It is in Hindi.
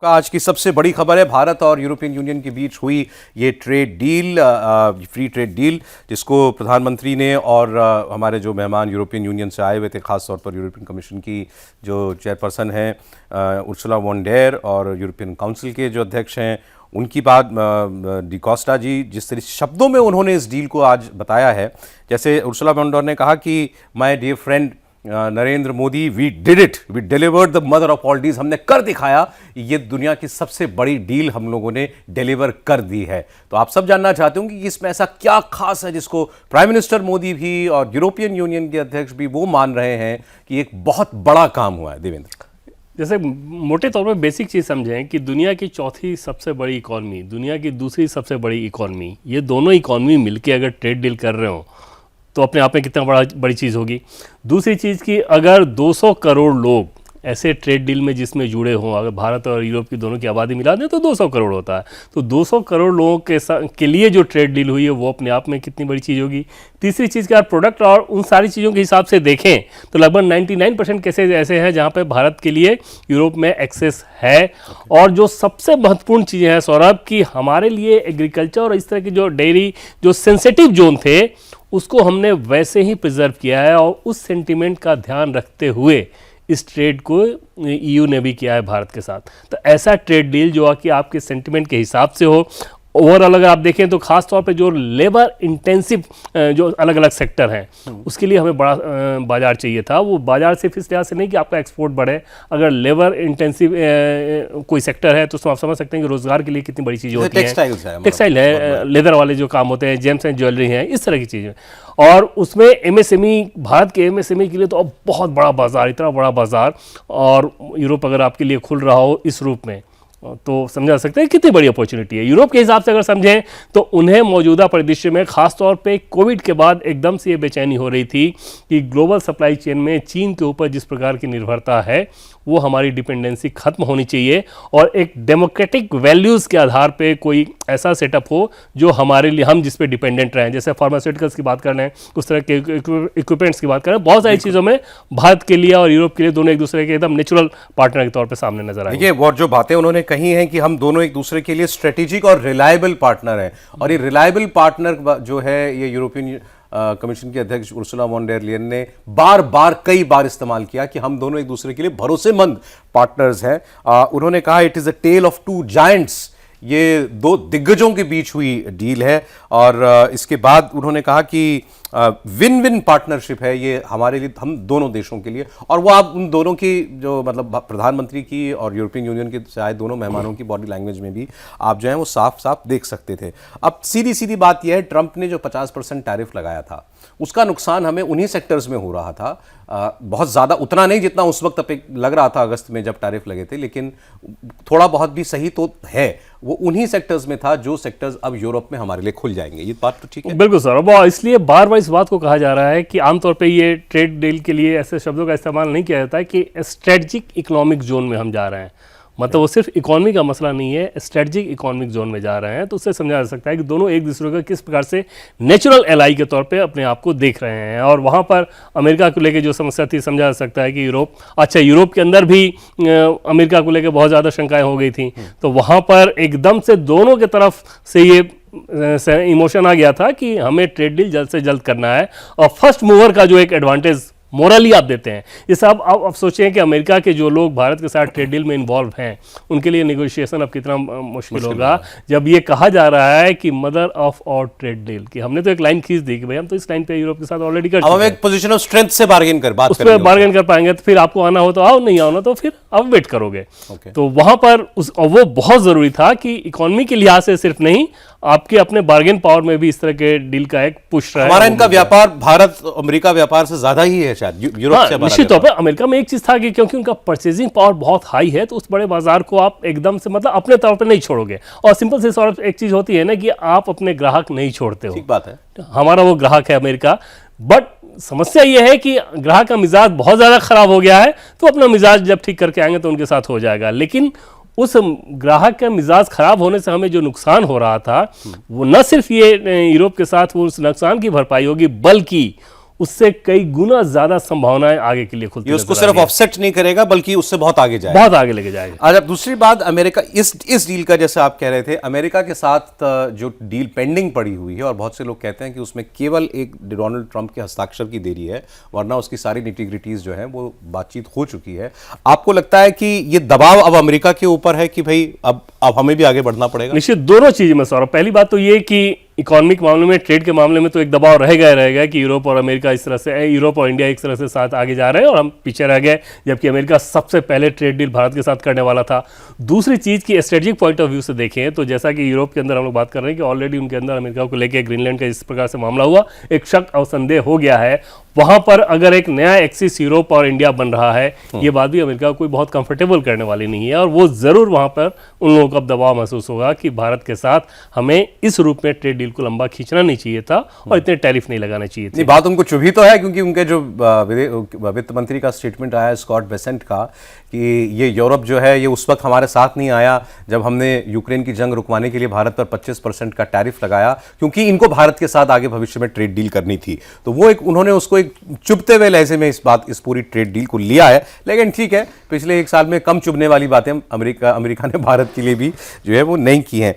का आज की सबसे बड़ी खबर है, भारत और यूरोपियन यूनियन के बीच हुई ये trade deal, free trade deal, जिसको प्रधानमंत्री ने और हमारे जो मेहमान यूरोपियन यूनियन से आए हुए थे, खास तौर पर यूरोपियन कमीशन की जो चेयरपर्सन हैं उर्सुला वॉन डेर और यूरोपियन काउंसिल के जो अध्यक्ष हैं उनकी बात डी कॉस्टा जी जिस तरह शब्दों में उन्होंने इस डील को आज बताया है, जैसे उर्सुला वॉन डेर ने कहा कि my dear friend Narendra Modi, we did it, we delivered the mother of all deals, हमने कर दिखाया, ये दुनिया की सबसे बड़ी डील हम लोगों ने डिलीवर कर दी है। तो आप सब जानना चाहते होंगे कि इसमें ऐसा क्या खास है जिसको प्राइम मिनिस्टर मोदी भी और यूरोपियन यूनियन के अध्यक्ष भी वो मान रहे हैं कि एक बहुत बड़ा काम हुआ है। देवेंद्र, जैसे मोटे तौर पर बेसिक चीज़ समझें कि दुनिया की चौथी सबसे बड़ी इकॉनमी, दुनिया की दूसरी सबसे बड़ी इकॉनमी, ये दोनों इकॉनमी मिलकर अगर ट्रेड डील कर रहे हो तो अपने आप में कितना बड़ी चीज़ होगी। दूसरी चीज़ कि अगर 200 करोड़ लोग ऐसे ट्रेड डील में जिसमें जुड़े हों, अगर भारत और यूरोप की दोनों की आबादी मिला दें तो 200 करोड़ होता है, तो 200 करोड़ लोगों के लिए जो ट्रेड डील हुई है वो अपने आप में कितनी बड़ी चीज़ होगी। तीसरी चीज़ कि अगर प्रोडक्ट और उन सारी चीज़ों के हिसाब से देखें तो लगभग 99% केसेज ऐसे हैं जहाँ पे भारत के लिए यूरोप में एक्सेस है। और जो सबसे महत्वपूर्ण चीज़ें हैं सौरभ, कि हमारे लिए एग्रीकल्चर और इस तरह की जो डेयरी जो सेंसिटिव जोन थे उसको हमने वैसे ही प्रिजर्व किया है, और उस सेंटिमेंट का ध्यान रखते हुए इस ट्रेड को ईयू ने भी किया है भारत के साथ। तो ऐसा ट्रेड डील जो कि आपके सेंटिमेंट के हिसाब से हो। ओवरऑल अगर आप देखें तो खास तौर पे जो लेबर इंटेंसिव जो अलग अलग सेक्टर हैं उसके लिए हमें बड़ा बाजार चाहिए था। वो बाजार सिर्फ इस लिहाज से नहीं कि आपका एक्सपोर्ट बढ़े, अगर लेबर इंटेंसिव कोई सेक्टर है तो आप समझ सकते हैं कि रोजगार के लिए कितनी बड़ी चीज़ होती है। टेक्सटाइल है, लेदर वाले जो काम होते हैं, जेम्स एंड ज्वेलरी हैं, इस तरह की चीज़ें। और उसमें एमएसएमई, भारत के एमएसएमई के लिए तो अब बहुत बड़ा बाजार, इतना बड़ा बाजार, और यूरोप अगर आपके लिए खुल रहा हो इस रूप में तो समझा सकते हैं कितनी बड़ी अपॉर्चुनिटी है। यूरोप के हिसाब से अगर समझें तो उन्हें मौजूदा परिदृश्य में खास तौर पे कोविड के बाद एकदम से ये बेचैनी हो रही थी कि ग्लोबल सप्लाई चेन में चीन के ऊपर जिस प्रकार की निर्भरता है वो हमारी डिपेंडेंसी खत्म होनी चाहिए, और एक डेमोक्रेटिक वैल्यूज़ के आधार पे कोई ऐसा सेटअप हो जो हमारे लिए, हम जिस पे डिपेंडेंट रहें, जैसे फार्मास्यूटिकल्स की बात कर रहे हैं, उस तरह के इक्विपमेंट्स की बात कर रहे हैं, बहुत सारी चीज़ों में भारत के लिए और यूरोप के लिए दोनों एक दूसरे के एकदम नेचुरल पार्टनर के तौर पर सामने नजर आएंगे। देखिए वो जो बातें उन्होंने कही हैं कि हम दोनों एक दूसरे के लिए स्ट्रेटेजिक और रिलायबल पार्टनर हैं, और ये रिलायबल पार्टनर जो है ये यूरोपियन कमीशन के अध्यक्ष उर्सुला वॉन डेर लियन ने बार बार कई बार इस्तेमाल किया कि हम दोनों एक दूसरे के लिए भरोसेमंद पार्टनर्स हैं। उन्होंने कहा it is a tale of two giants, ये दो दिग्गजों के बीच हुई डील है। और इसके बाद उन्होंने कहा कि विन विन पार्टनरशिप है ये हमारे लिए, हम दोनों देशों के लिए। और वो आप उन दोनों की जो मतलब प्रधानमंत्री की और यूरोपियन यूनियन के शायद दोनों मेहमानों की बॉडी लैंग्वेज में भी आप जो है वो साफ साफ देख सकते थे। अब सीधी सीधी बात यह है, ट्रंप ने जो 50% टैरिफ लगाया था उसका नुकसान हमें उन्हीं सेक्टर्स में हो रहा था, बहुत ज़्यादा, उतना नहीं जितना उस वक्त लग रहा था अगस्त में जब टैरिफ लगे थे, लेकिन थोड़ा बहुत भी सही तो है, वो उन्हीं सेक्टर्स में था जो सेक्टर्स अब यूरोप में हमारे लिए खुल जाएंगे। ये बात तो ठीक है? बिल्कुल सर, अब इसलिए बार बार इस बात को कहा जा रहा है कि आमतौर पे ये ट्रेड डील के लिए ऐसे शब्दों का इस्तेमाल नहीं किया जाता है कि स्ट्रेटजिक इकोनॉमिक जोन में हम जा रहे हैं। मतलब वो सिर्फ इकोनॉमी का मसला नहीं है, स्ट्रेटजिक इकोनॉमिक जोन में जा रहे हैं। तो उससे समझा जा सकता है कि दोनों एक दूसरे का किस प्रकार से नेचुरल एलाई के तौर पे अपने आप को देख रहे हैं। और वहाँ पर अमेरिका को लेकर जो समस्या थी, समझा जा सकता है कि यूरोप के अंदर भी अमेरिका को लेकर बहुत ज़्यादा शंकाएँ हो गई थी, तो वहाँ पर एकदम से दोनों की तरफ से ये इमोशन आ गया था कि हमें ट्रेड डील जल्द से जल्द करना है। और फर्स्ट मूवर का जो एक एडवांटेज मोरली आप देते हैं, जैसे आप सोचें कि अमेरिका के जो लोग भारत के साथ ट्रेड डील में इन्वॉल्व हैं उनके लिए नेगोशिएशन अब कितना मुश्किल होगा जब ये कहा जा रहा है कि mother of all trade deal, कि हमने तो एक लाइन खींच दी कि भाई हम तो इस लाइन पे यूरोप के साथ ऑलरेडी कर चुके हैं, हम एक पोजीशन ऑफ स्ट्रेंथ से बार्गेन कर पाएंगे, तो फिर आपको आना हो तो आओ, नहीं आना तो फिर आप वेट करोगे। तो वहां पर वो बहुत जरूरी था कि इकोनॉमी के लिहाज से सिर्फ नहीं, आपके अपने बार्गेन पावर में भी इस तरह के डील का एक पुश रहा है। हमारा इनका व्यापार भारत अमेरिका व्यापार से ज्यादा ही है शायद यूरोप से। निश्चित तौर पर अमेरिका में एक चीज था कि क्योंकि उनका परचेजिंग पावर बहुत हाई है, तो उस बड़े बाजार को आप एकदम से मतलब अपने तौर पर नहीं छोड़ोगे। और सिंपल से सौरभ एक चीज होती है ना कि आप अपने ग्राहक नहीं छोड़ते हो। ठीक बात है, हमारा वो ग्राहक है अमेरिका, बट समस्या यह है कि ग्राहक का मिजाज बहुत ज़्यादा खराब हो गया है, तो अपना मिजाज जब ठीक करके आएंगे तो उनके साथ हो जाएगा। लेकिन उस ग्राहक का मिजाज खराब होने से हमें जो नुकसान हो रहा था वो न सिर्फ ये यूरोप के साथ वो उस नुकसान की भरपाई होगी, बल्कि उससे कई गुना ज्यादा संभावनाएं आगे के लिए खुलती ये उसको नजर आ सिर्फ रही हैं। ऑफसेट नहीं करेगा बल्कि उससे बहुत आगे जाएगा। बहुत आगे लेके जाएगा। आज अब दूसरी बात, अमेरिका इस डील का, जैसे आप कह रहे थे, अमेरिका के साथ जो डील पेंडिंग पड़ी हुई है, और बहुत से लोग कहते हैं कि उसमें केवल एक डोनाल्ड ट्रंप के हस्ताक्षर की देरी है, वरना उसकी सारी निटिग्रिटीज जो है वो बातचीत हो चुकी है। आपको लगता है कि ये दबाव अब अमेरिका के ऊपर है कि भाई अब हमें भी आगे बढ़ना पड़ेगा? निश्चित दोनों चीज में सौरभ, पहली बात तो ये कि इकोनॉमिक मामले में, ट्रेड के मामले में तो एक दबाव रहेगा ही रहेगा कि यूरोप और अमेरिका इस तरह से, यूरोप और इंडिया एक तरह से साथ आगे जा रहे हैं और हम पीछे रह गए, जबकि अमेरिका सबसे पहले ट्रेड डील भारत के साथ करने वाला था। दूसरी चीज की स्ट्रेटेजिक पॉइंट ऑफ व्यू से देखें तो जैसा कि यूरोप के अंदर हम लोग बात कर रहे हैं कि ऑलरेडी उनके अंदर अमेरिका को लेकर ग्रीनलैंड का इस प्रकार से मामला हुआ, एक शक और संदेह हो गया है। वहां पर अगर एक नया एक्सिस यूरोप और इंडिया बन रहा है, ये बात भी अमेरिका को कोई बहुत कंफर्टेबल करने वाली नहीं है, और वो जरूर वहां पर उन लोगों का दबाव महसूस होगा कि भारत के साथ हमें इस रूप में ट्रेड डील को लंबा खींचना नहीं चाहिए था और इतने टैरिफ नहीं लगाने चाहिए थे। नहीं, बात उनको चुभी तो है, क्योंकि उनके जो वित्त मंत्री का स्टेटमेंट आया स्कॉट बेसेंट का कि ये यूरोप जो है ये उस वक्त हमारे साथ नहीं आया जब हमने यूक्रेन की जंग रुकवाने के लिए भारत पर 25% का टैरिफ लगाया, क्योंकि इनको भारत के साथ आगे भविष्य में ट्रेड डील करनी थी। तो वो उन्होंने उसको एक चुभते हुए लहजे में इस पूरी ट्रेड डील को लिया है। लेकिन ठीक है, पिछले एक साल में कम चुभने वाली बातें अमेरिका ने भारत के लिए भी जो है वो नहीं की हैं।